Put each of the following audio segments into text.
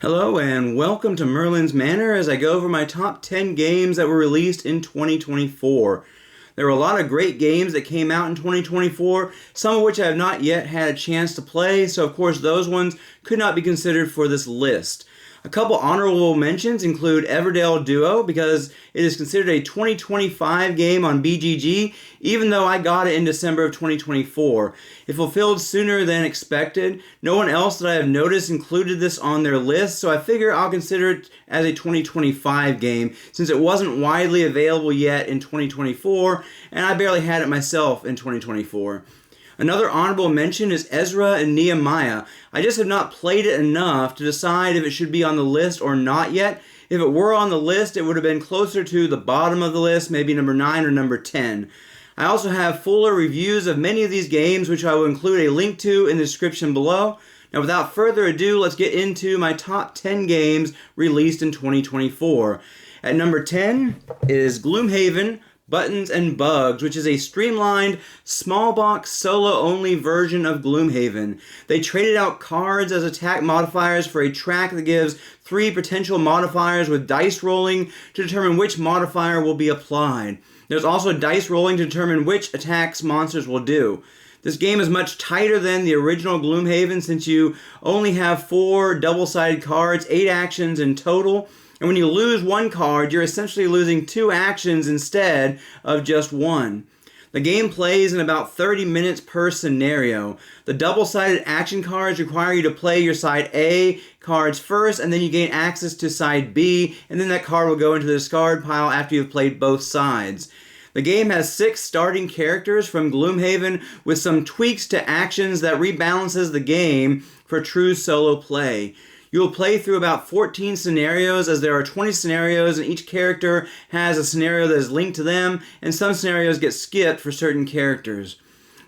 Hello and welcome to Merlin's Manor as I go over my top 10 games that were released in 2024. There were a lot of great games that came out in 2024, some of which I have not yet had a chance to play, so of course those ones could not be considered for this list. A couple honorable mentions include Everdell Duo because it is considered a 2025 game on BGG, even though I got it in December of 2024. It fulfilled sooner than expected. No one else that I have noticed included this on their list, so I figure I'll consider it as a 2025 game since it wasn't widely available yet in 2024, and I barely had it myself in 2024. Another honorable mention is Ezra and Nehemiah. I just have not played it enough to decide if it should be on the list or not yet. If it were on the list, it would have been closer to the bottom of the list, maybe number 9 or number 10. I also have fuller reviews of many of these games, which I will include a link to in the description below. Now, without further ado, let's get into my top 10 games released in 2024. At number 10 is Gloomhaven, Buttons and Bugs, which is a streamlined, small box, solo-only version of Gloomhaven. They traded out cards as attack modifiers for a track that gives 3 potential modifiers with dice rolling to determine which modifier will be applied. There's also dice rolling to determine which attacks monsters will do. This game is much tighter than the original Gloomhaven since you only have 4 double-sided cards, 8 actions in total. And when you lose 1 card, you're essentially losing 2 actions instead of just 1. The game plays in about 30 minutes per scenario. The double-sided action cards require you to play your side A cards first, and then you gain access to side B, and then that card will go into the discard pile after you've played both sides. The game has 6 starting characters from Gloomhaven with some tweaks to actions that rebalances the game for true solo play. You will play through about 14 scenarios as there are 20 scenarios and each character has a scenario that is linked to them and some scenarios get skipped for certain characters.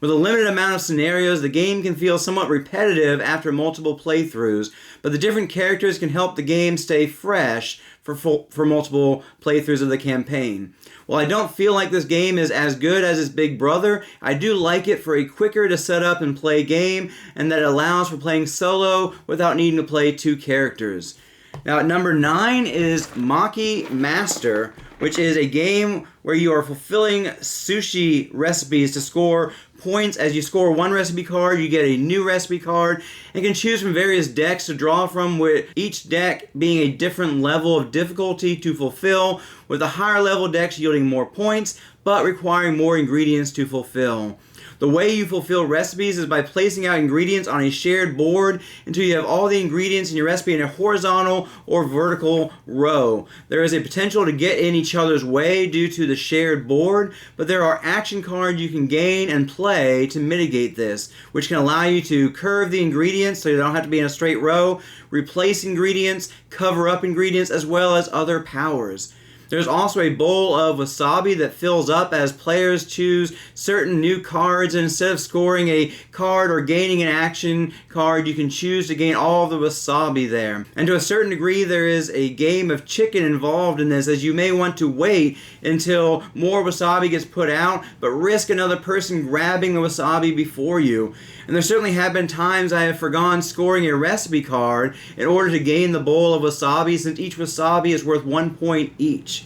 With a limited amount of scenarios, the game can feel somewhat repetitive after multiple playthroughs, but the different characters can help the game stay fresh for multiple playthroughs of the campaign. While I don't feel like this game is as good as its big brother, I do like it for a quicker to set up and play game, and that it allows for playing solo without needing to play 2 characters. Now at number 9 is Maki Master, which is a game where you are fulfilling sushi recipes to score points. As you score 1 recipe card, you get a new recipe card and can choose from various decks to draw from, with each deck being a different level of difficulty to fulfill, with the higher level decks yielding more points but requiring more ingredients to fulfill. The way you fulfill recipes is by placing out ingredients on a shared board until you have all the ingredients in your recipe in a horizontal or vertical row. There is a potential to get in each other's way due to the shared board, but there are action cards you can gain and play to mitigate this, which can allow you to curve the ingredients so you don't have to be in a straight row, replace ingredients, cover up ingredients, as well as other powers. There's also a bowl of wasabi that fills up as players choose certain new cards, and instead of scoring a card or gaining an action card, you can choose to gain all of the wasabi there. And to a certain degree, there is a game of chicken involved in this, as you may want to wait until more wasabi gets put out, but risk another person grabbing the wasabi before you. And there certainly have been times I have forgone scoring a recipe card in order to gain the bowl of wasabi, since each wasabi is worth 1 point each.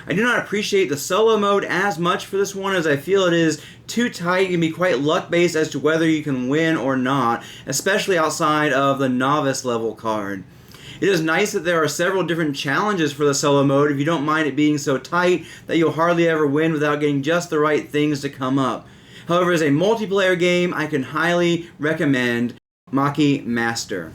I do not appreciate the solo mode as much for this one, as I feel it is too tight and can be quite luck-based as to whether you can win or not, especially outside of the novice level card. It is nice that there are several different challenges for the solo mode if you don't mind it being so tight that you'll hardly ever win without getting just the right things to come up. However, as a multiplayer game, I can highly recommend Maki Master.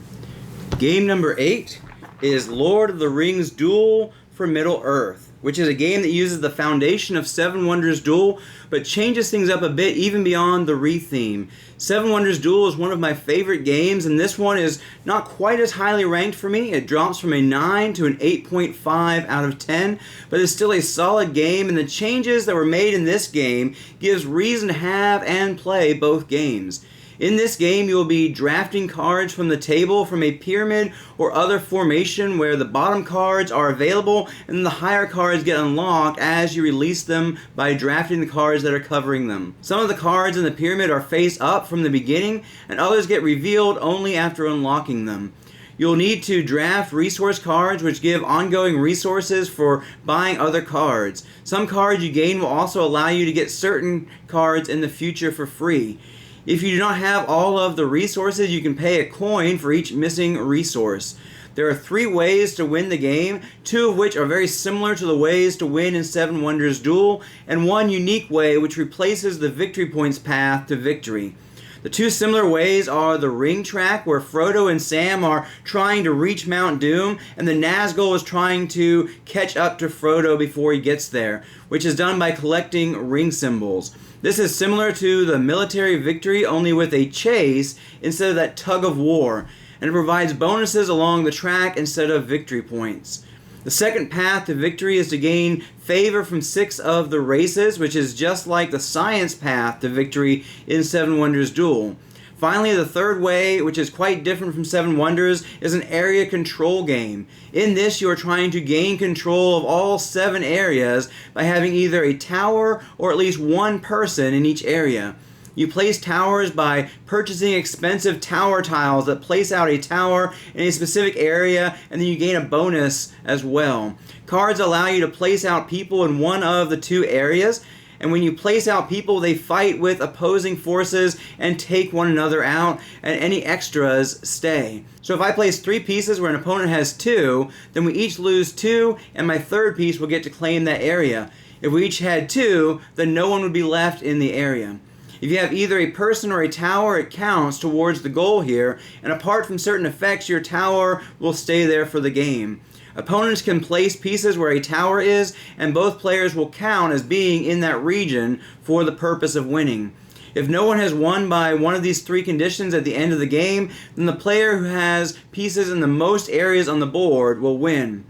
Game number 8 is Lord of the Rings Duel for Middle-earth, which is a game that uses the foundation of Seven Wonders Duel, but changes things up a bit even beyond the re-theme. Seven Wonders Duel is one of my favorite games, and this one is not quite as highly ranked for me. It drops from a 9 to an 8.5 out of 10, but it's still a solid game, and the changes that were made in this game gives reason to have and play both games. In this game, you will be drafting cards from the table from a pyramid or other formation where the bottom cards are available and the higher cards get unlocked as you release them by drafting the cards that are covering them. Some of the cards in the pyramid are face up from the beginning, and others get revealed only after unlocking them. You'll need to draft resource cards which give ongoing resources for buying other cards. Some cards you gain will also allow you to get certain cards in the future for free. If you do not have all of the resources, you can pay a coin for each missing resource. There are 3 ways to win the game, 2 of which are very similar to the ways to win in Seven Wonders Duel, and 1 unique way which replaces the victory points path to victory. The 2 similar ways are the ring track, where Frodo and Sam are trying to reach Mount Doom, and the Nazgul is trying to catch up to Frodo before he gets there, which is done by collecting ring symbols. This is similar to the military victory, only with a chase instead of that tug of war, and it provides bonuses along the track instead of victory points. The second path to victory is to gain favor from 6 of the races, which is just like the science path to victory in Seven Wonders Duel. Finally, the third way, which is quite different from Seven Wonders, is an area control game. In this, you are trying to gain control of all 7 areas by having either a tower or at least 1 person in each area. You place towers by purchasing expensive tower tiles that place out a tower in a specific area, and then you gain a bonus as well. Cards allow you to place out people in one of the 2 areas, and when you place out people, they fight with opposing forces and take one another out, and any extras stay. So if I place 3 pieces where an opponent has 2, then we each lose 2, and my third piece will get to claim that area. If we each had 2, then no one would be left in the area. If you have either a person or a tower, it counts towards the goal here, and apart from certain effects, your tower will stay there for the game. Opponents can place pieces where a tower is, and both players will count as being in that region for the purpose of winning. If no one has won by one of these 3 conditions at the end of the game, then the player who has pieces in the most areas on the board will win.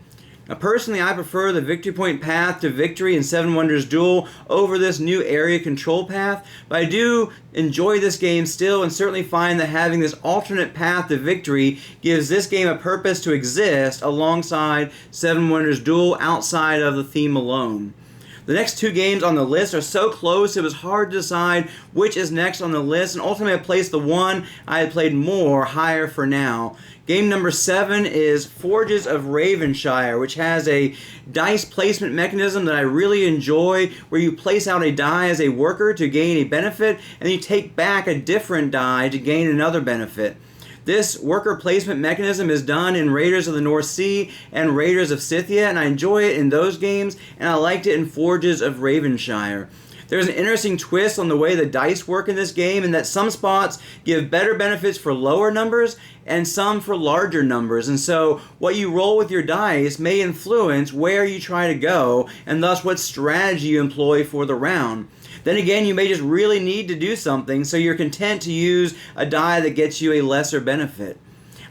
Now, personally, I prefer the victory point path to victory in Seven Wonders Duel over this new area control path, but I do enjoy this game still and certainly find that having this alternate path to victory gives this game a purpose to exist alongside Seven Wonders Duel outside of the theme alone. The next 2 games on the list are so close it was hard to decide which is next on the list, and ultimately I placed the one I had played more higher for now. Game number 7 is Forges of Ravenshire, which has a dice placement mechanism that I really enjoy, where you place out a die as a worker to gain a benefit, and you take back a different die to gain another benefit. This worker placement mechanism is done in Raiders of the North Sea and Raiders of Scythia, and I enjoy it in those games, and I liked it in Forges of Ravenshire. There's an interesting twist on the way the dice work in this game, in that some spots give better benefits for lower numbers and some for larger numbers. And so what you roll with your dice may influence where you try to go, and thus what strategy you employ for the round. Then again, you may just really need to do something, so you're content to use a die that gets you a lesser benefit.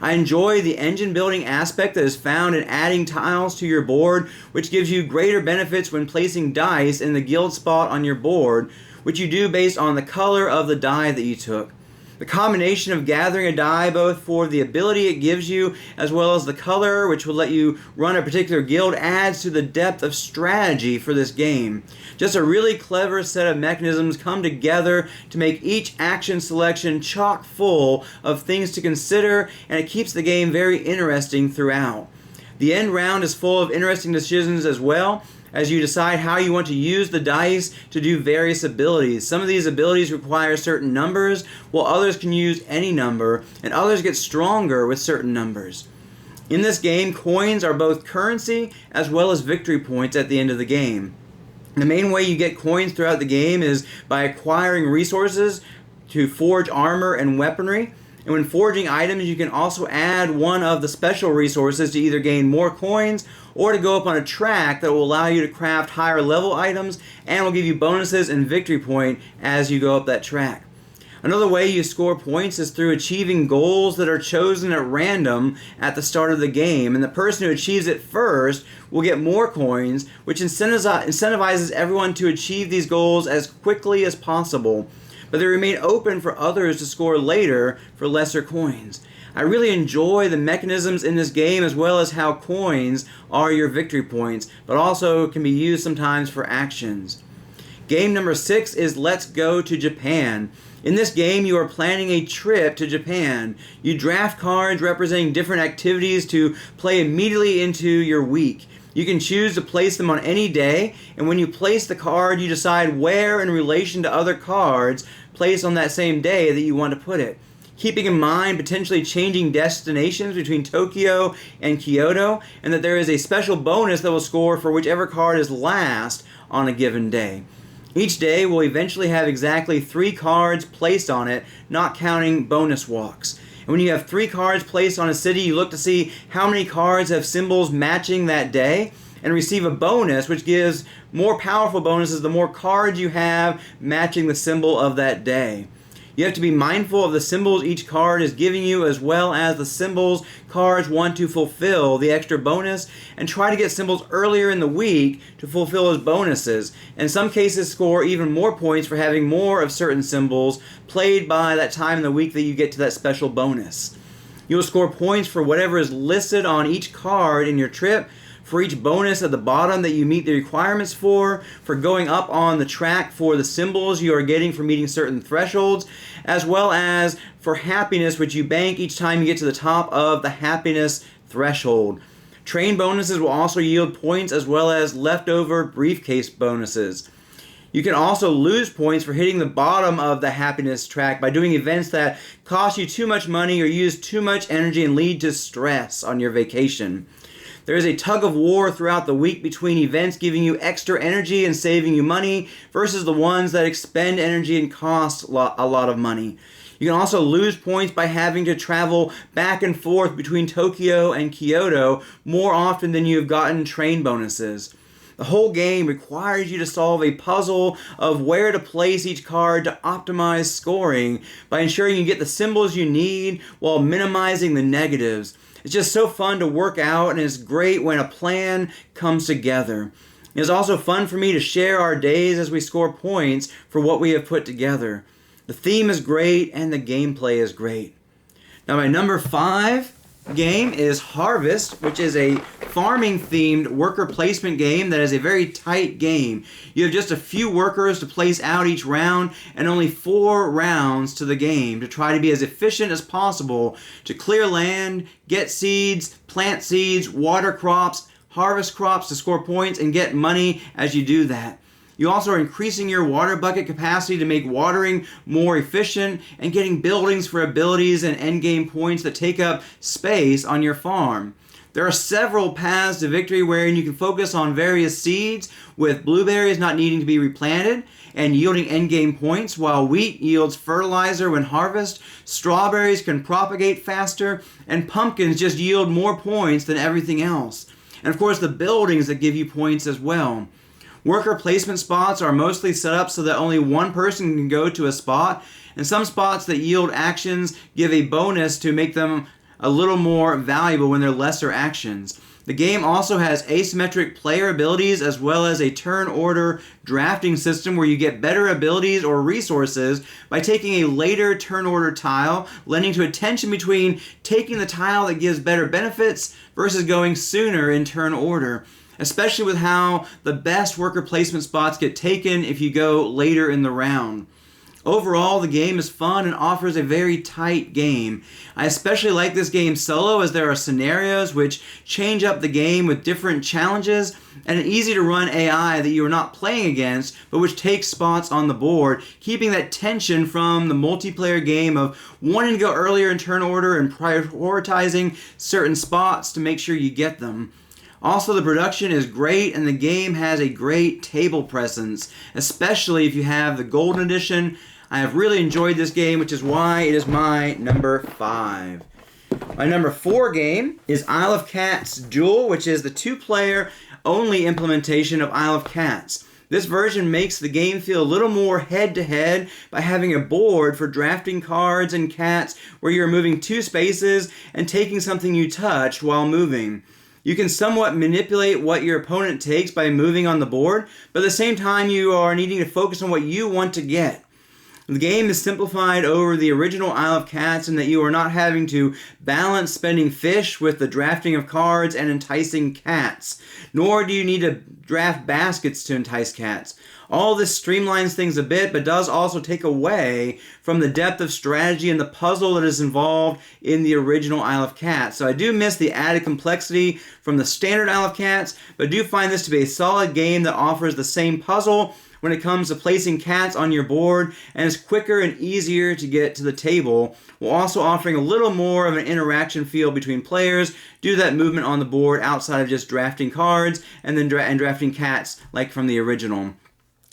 I enjoy the engine building aspect that is found in adding tiles to your board, which gives you greater benefits when placing dice in the guild spot on your board, which you do based on the color of the die that you took. The combination of gathering a die both for the ability it gives you as well as the color, which will let you run a particular guild, adds to the depth of strategy for this game. Just a really clever set of mechanisms come together to make each action selection chock full of things to consider, and it keeps the game very interesting throughout. The end round is full of interesting decisions as well, as you decide how you want to use the dice to do various abilities. Some of these abilities require certain numbers, while others can use any number, and others get stronger with certain numbers. In this game, coins are both currency as well as victory points at the end of the game. The main way you get coins throughout the game is by acquiring resources to forge armor and weaponry. And when forging items, you can also add one of the special resources to either gain more coins or to go up on a track that will allow you to craft higher level items and will give you bonuses and victory point as you go up that track. Another way you score points is through achieving goals that are chosen at random at the start of the game, and the person who achieves it first will get more coins, which incentivizes everyone to achieve these goals as quickly as possible. But they remain open for others to score later for lesser coins. I really enjoy the mechanisms in this game as well as how coins are your victory points, but also can be used sometimes for actions. Game number 6 is Let's Go to Japan. In this game, you are planning a trip to Japan. You draft cards representing different activities to play immediately into your week. You can choose to place them on any day, and when you place the card, you decide where in relation to other cards placed on that same day that you want to put it. Keeping in mind potentially changing destinations between Tokyo and Kyoto, and that there is a special bonus that will score for whichever card is last on a given day. Each day will eventually have exactly 3 cards placed on it, not counting bonus walks. And when you have 3 cards placed on a city, you look to see how many cards have symbols matching that day and receive a bonus, which gives more powerful bonuses the more cards you have matching the symbol of that day. You have to be mindful of the symbols each card is giving you, as well as the symbols cards want to fulfill the extra bonus, and try to get symbols earlier in the week to fulfill those bonuses. In some cases, score even more points for having more of certain symbols played by that time in the week that you get to that special bonus. You will score points for whatever is listed on each card in your trip, for each bonus at the bottom that you meet the requirements for going up on the track for the symbols you are getting for meeting certain thresholds, as well as for happiness, which you bank each time you get to the top of the happiness threshold. Train bonuses will also yield points, as well as leftover briefcase bonuses. You can also lose points for hitting the bottom of the happiness track by doing events that cost you too much money or use too much energy and lead to stress on your vacation. There is a tug of war throughout the week between events giving you extra energy and saving you money versus the ones that expend energy and cost a lot of money. You can also lose points by having to travel back and forth between Tokyo and Kyoto more often than you have gotten train bonuses. The whole game requires you to solve a puzzle of where to place each card to optimize scoring by ensuring you get the symbols you need while minimizing the negatives. It's just so fun to work out, and it's great when a plan comes together. It's also fun for me to share our days as we score points for what we have put together. The theme is great, and the gameplay is great. Now, my number 5 game is Harvest, which is a farming-themed worker placement game that is a very tight game. You have just a few workers to place out each round, and only 4 rounds to the game to try to be as efficient as possible to clear land, get seeds, plant seeds, water crops, harvest crops to score points, and get money as you do that. You also are increasing your water bucket capacity to make watering more efficient and getting buildings for abilities and endgame points that take up space on your farm. There are several paths to victory wherein you can focus on various seeds, with blueberries not needing to be replanted and yielding endgame points, while wheat yields fertilizer when harvest, strawberries can propagate faster, and pumpkins just yield more points than everything else. And of course, the buildings that give you points as well. Worker placement spots are mostly set up so that only one person can go to a spot, and some spots that yield actions give a bonus to make them a little more valuable when they're lesser actions. The game also has asymmetric player abilities, as well as a turn order drafting system where you get better abilities or resources by taking a later turn order tile, lending to a tension between taking the tile that gives better benefits versus going sooner in turn order, especially with how the best worker placement spots get taken if you go later in the round. Overall, the game is fun and offers a very tight game. I especially like this game solo, as there are scenarios which change up the game with different challenges and an easy to run AI that you are not playing against, but which takes spots on the board, keeping that tension from the multiplayer game of wanting to go earlier in turn order and prioritizing certain spots to make sure you get them. Also, the production is great, and the game has a great table presence, especially if you have the Golden Edition. I have really enjoyed this game, which is why it is my number 5. My number 4 game is Isle of Cats Duel, which is the 2-player only implementation of Isle of Cats. This version makes the game feel a little more head-to-head by having a board for drafting cards and cats where you're moving 2 spaces and taking something you touched while moving. You can somewhat manipulate what your opponent takes by moving on the board, but at the same time you are needing to focus on what you want to get. The game is simplified over the original Isle of Cats in that you are not having to balance spending fish with the drafting of cards and enticing cats, nor do you need to draft baskets to entice cats. All this streamlines things a bit, but does also take away from the depth of strategy and the puzzle that is involved in the original Isle of Cats. So I do miss the added complexity from the standard Isle of Cats, but do find this to be a solid game that offers the same puzzle when it comes to placing cats on your board, and is quicker and easier to get to the table, while also offering a little more of an interaction feel between players due to that movement on the board outside of just drafting cards and then drafting cats like from the original.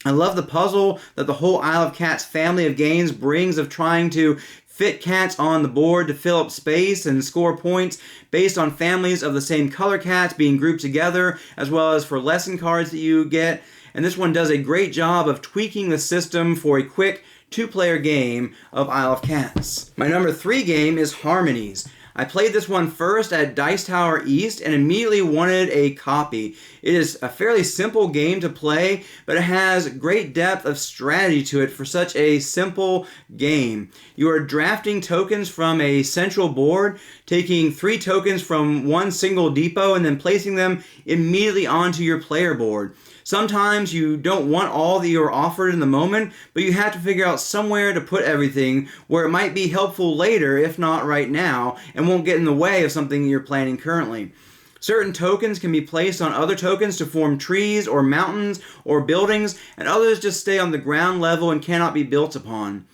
I love the puzzle that the whole Isle of Cats family of games brings of trying to fit cats on the board to fill up space and score points based on families of the same color cats being grouped together, as well as for lesson cards that you get. And this one does a great job of tweaking the system for a quick two-player game of Isle of Cats. My number 3 game is Harmonies. I played this one first at Dice Tower East and immediately wanted a copy. It is a fairly simple game to play, but it has great depth of strategy to it for such a simple game. You are drafting tokens from a central board, taking 3 tokens from one single depot and then placing them immediately onto your player board. Sometimes you don't want all that you are offered in the moment, but you have to figure out somewhere to put everything where it might be helpful later, if not right now, and won't get in the way of something you're planning currently. Certain tokens can be placed on other tokens to form trees or mountains or buildings, and others just stay on the ground level and cannot be built upon.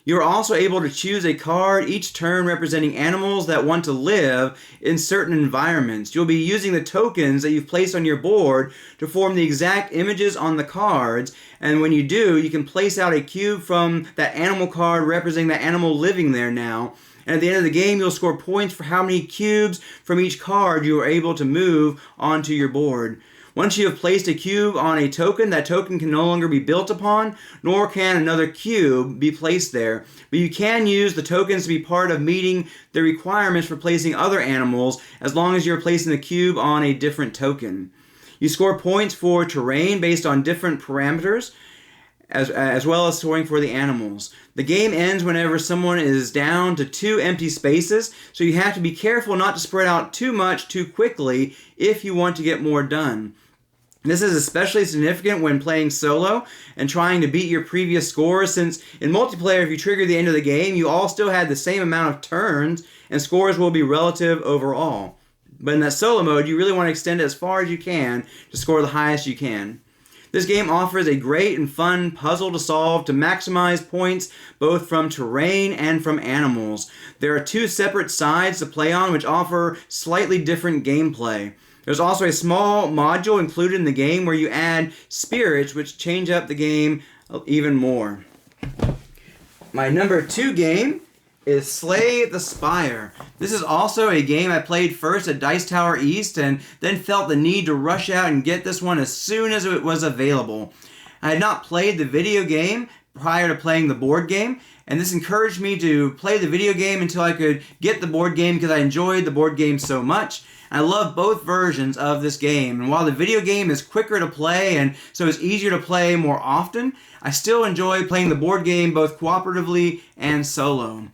You are also able to choose a card each turn representing animals that want to live in certain environments. You'll be using the tokens that you've placed on your board to form the exact images on the cards, and when you do, you can place out a cube from that animal card representing that animal living there now. And at the end of the game, you'll score points for how many cubes from each card you are able to move onto your board. Once you have placed a cube on a token, that token can no longer be built upon, nor can another cube be placed there. But you can use the tokens to be part of meeting the requirements for placing other animals, as long as you're placing the cube on a different token. You score points for terrain based on different parameters, as well as scoring for the animals. The game ends whenever someone is down to 2 empty spaces, so you have to be careful not to spread out too much too quickly if you want to get more done. This is especially significant when playing solo and trying to beat your previous scores, since in multiplayer, if you trigger the end of the game, you all still had the same amount of turns and scores will be relative overall. But in that solo mode, you really want to extend it as far as you can to score the highest you can. This game offers a great and fun puzzle to solve to maximize points both from terrain and from animals. There are 2 separate sides to play on which offer slightly different gameplay. There's also a small module included in the game where you add spirits which change up the game even more. My number 2 game is Slay the Spire. This is also a game I played first at Dice Tower East and then felt the need to rush out and get this one as soon as it was available. I had not played the video game prior to playing the board game, and this encouraged me to play the video game until I could get the board game because I enjoyed the board game so much. I love both versions of this game, and while the video game is quicker to play and so it's easier to play more often, I still enjoy playing the board game both cooperatively and solo.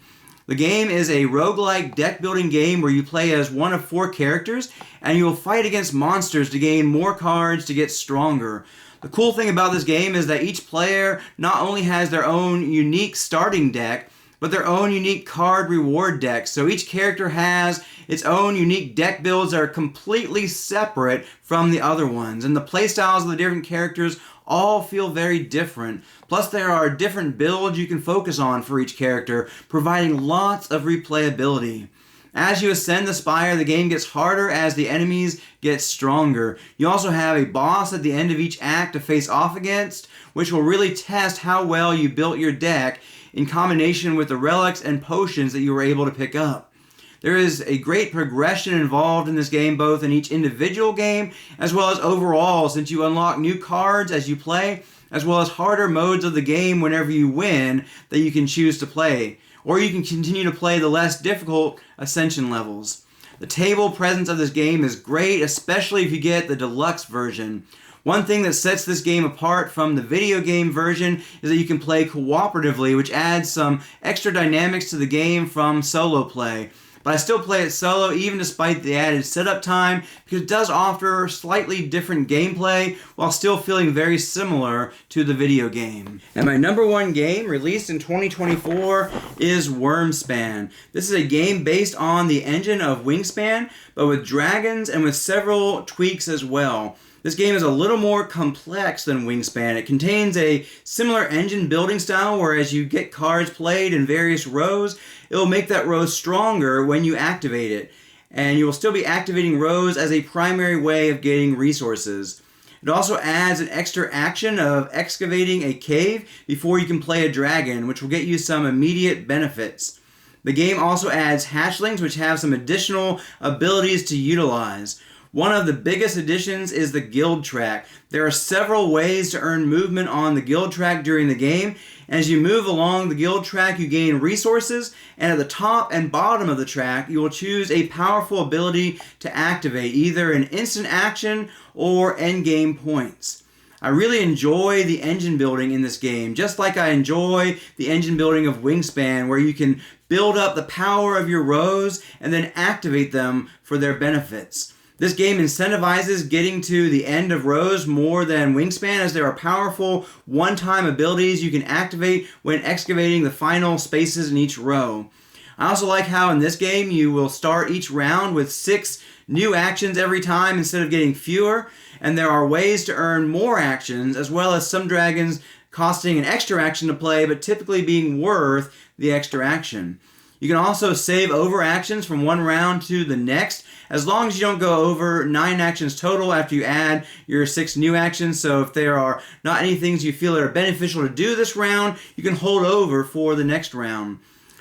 The game is a roguelike deck-building game where you play as one of 4 characters, and you will fight against monsters to gain more cards to get stronger. The cool thing about this game is that each player not only has their own unique starting deck, but their own unique card reward deck. So each character has its own unique deck builds that are completely separate from the other ones. And the playstyles of the different characters all feel very different. Plus there are different builds you can focus on for each character, providing lots of replayability. As you ascend the spire, the game gets harder as the enemies get stronger. You also have a boss at the end of each act to face off against, which will really test how well you built your deck in combination with the relics and potions that you were able to pick up. There is a great progression involved in this game, both in each individual game as well as overall, since you unlock new cards as you play, as well as harder modes of the game whenever you win that you can choose to play. Or you can continue to play the less difficult ascension levels. The table presence of this game is great, especially if you get the deluxe version. One thing that sets this game apart from the video game version is that you can play cooperatively, which adds some extra dynamics to the game from solo play. But I still play it solo even despite the added setup time because it does offer slightly different gameplay while still feeling very similar to the video game. And my number one game released in 2024 is Wyrmspan. This is a game based on the engine of Wingspan, but with dragons and with several tweaks as well. This game is a little more complex than Wingspan. It contains a similar engine building style where as you get cards played in various rows, it will make that row stronger when you activate it. And you will still be activating rows as a primary way of getting resources. It also adds an extra action of excavating a cave before you can play a dragon, which will get you some immediate benefits. The game also adds hatchlings, which have some additional abilities to utilize. One of the biggest additions is the guild track. There are several ways to earn movement on the guild track during the game. As you move along the guild track, you gain resources, and at the top and bottom of the track, you will choose a powerful ability to activate, either an instant action or endgame points. I really enjoy the engine building in this game, just like I enjoy the engine building of Wingspan, where you can build up the power of your rows and then activate them for their benefits. This game incentivizes getting to the end of rows more than Wingspan, as there are powerful one-time abilities you can activate when excavating the final spaces in each row. I also like how in this game you will start each round with 6 new actions every time instead of getting fewer, and there are ways to earn more actions, as well as some dragons costing an extra action to play but typically being worth the extra action. You can also save over actions from one round to the next, as long as you don't go over 9 actions total after you add your 6 new actions. So if there are not any things you feel that are beneficial to do this round, you can hold over for the next round.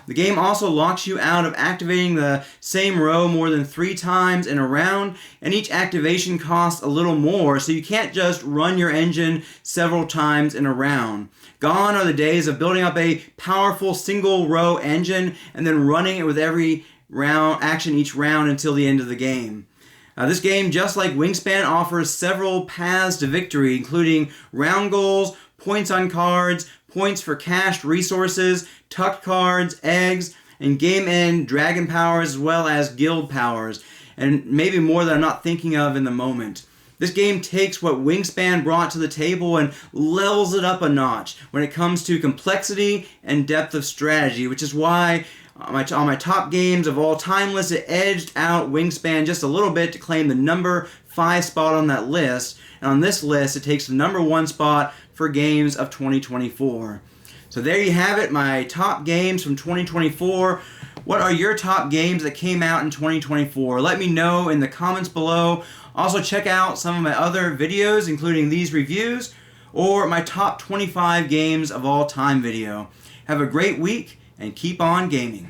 The game also locks you out of activating the same row more than 3 times in a round, and each activation costs a little more, so you can't just run your engine several times in a round. Gone are the days of building up a powerful single row engine and then running it with every round action each round until the end of the game. This game, just like Wingspan, offers several paths to victory, including round goals, points on cards, points for cached resources, tucked cards, eggs, and game end dragon powers, as well as guild powers, and maybe more that I'm not thinking of in the moment. This game takes what Wingspan brought to the table and levels it up a notch when it comes to complexity and depth of strategy, which is why on my top games of all time list, it edged out Wingspan just a little bit to claim the number 5 spot on that list. And on this list, it takes the number 1 spot for games of 2024. So there you have it, my top games from 2024. What are your top games that came out in 2024? Let me know in the comments below. Also check out some of my other videos, including these reviews, or my top 25 games of all time video. Have a great week, and keep on gaming.